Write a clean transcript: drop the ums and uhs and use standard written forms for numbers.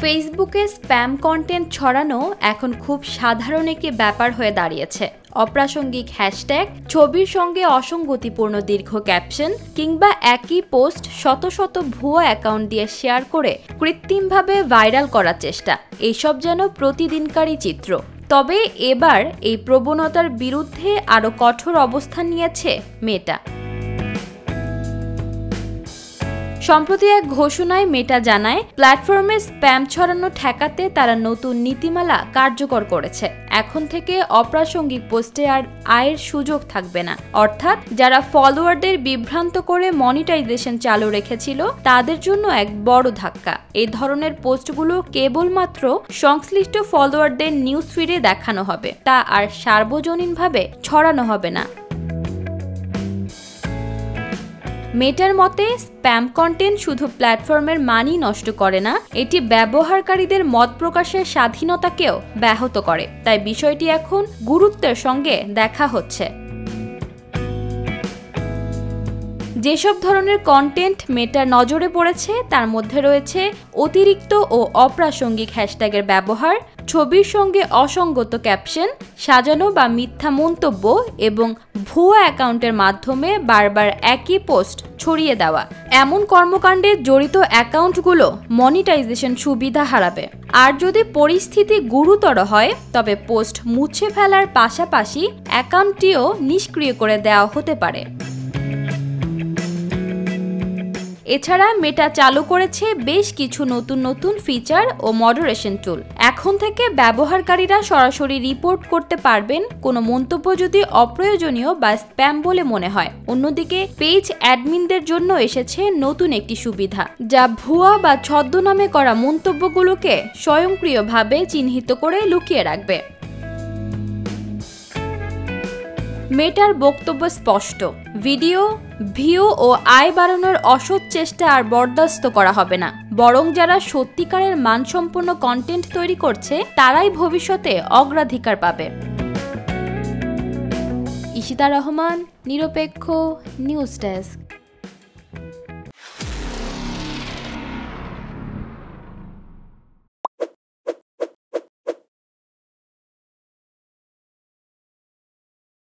ফেসবুকে spam content ছড়ানো এখন খুব সাধারণ একটি ব্যাপার হয়ে দাঁড়িয়েছে। অপ্রাসঙ্গিক হ্যাশট্যাগ, ছবির সঙ্গে অসঙ্গতিপূর্ণ দীর্ঘ ক্যাপশন কিংবা একই পোস্ট শত শত ভুয়া অ্যাকাউন্ট দিয়ে শেয়ার করে কৃত্রিমভাবে ভাইরাল করার চেষ্টা, এইসব যেন প্রতিদিনকারই চিত্র। তবে এবার এই প্রবণতার বিরুদ্ধে আরও কঠোর অবস্থান নিয়েছে মেটা। সম্প্রতি এক ঘোষণায় মেটা জানায়, প্ল্যাটফর্মে স্প্যাম ছড়ানো ঠেকাতে তারা নতুন নীতিমালা কার্যকর করেছে। এখন থেকে অপ্রাসঙ্গিক পোস্টে আর আয়ের সুযোগ থাকবে না। অর্থাৎ যারা ফলোয়ারদের বিভ্রান্ত করে মনিটাইজেশন চালু রেখেছিল তাদের জন্য এক বড় ধাক্কা। এই ধরনের পোস্টগুলো কেবলমাত্র সংশ্লিষ্ট ফলোয়ারদের নিউজ ফিডে দেখানো হবে, তা আর সার্বজনীনভাবে ছড়ানো হবে না। মেটার মতে, স্প্যাম কন্টেন্ট শুধু প্ল্যাটফর্মের মানই নষ্ট করে না, এটি ব্যবহারকারীদের মত প্রকাশের স্বাধীনতাকেও ব্যাহত করে। তাই বিষয়টি এখন গুরুত্বের সঙ্গে দেখা হচ্ছে। যেসব ধরনের কন্টেন্ট মেটার নজরে পড়েছে তার মধ্যে রয়েছে অতিরিক্ত ও অপ্রাসঙ্গিক হ্যাশট্যাগের ব্যবহার, ছবির সঙ্গে অসঙ্গত ক্যাপশন, সাজানো বা মিথ্যা মন্তব্য এবং ভুয়া অ্যাকাউন্টের মাধ্যমে বারবার একই পোস্ট ছড়িয়ে দেওয়া। এমন কর্মকাণ্ডে জড়িত অ্যাকাউন্টগুলো মনিটাইজেশন সুবিধা হারাবে। আর যদি পরিস্থিতি গুরুতর হয় তবে পোস্ট মুছে ফেলার পাশাপাশি অ্যাকাউন্টটিও নিষ্ক্রিয় করে দেওয়া হতে পারে। এছাড়া মেটা চালু করেছে বেশ কিছু নতুন ফিচার ও মডারেশন টুল। এখন থেকে ব্যবহারকারীরা সরাসরি রিপোর্ট করতে পারবেন কোনো মন্তব্য যদি অপ্রয়োজনীয় বা স্প্যাম বলে মনে হয়। অন্যদিকে পেজ অ্যাডমিনদের জন্য এসেছে নতুন একটি সুবিধা, যা ভুয়া বা ছদ্মনামে করা মন্তব্যগুলোকে স্বয়ংক্রিয়ভাবে চিহ্নিত করে লুকিয়ে রাখবে। মেটার বক্তব্য স্পষ্ট, ভিডিও, ভিউ ও আয় বাড়ানোর অসৎ চেষ্টা আর বরদাস্ত করা হবে না। বরং যারা সত্যিকারের মানসম্পন্ন কন্টেন্ট তৈরি করছে তারাই ভবিষ্যতে অগ্রাধিকার পাবে। ঈশিতা রহমান, নিরপেক্ষ, নিউজ ডেস্ক।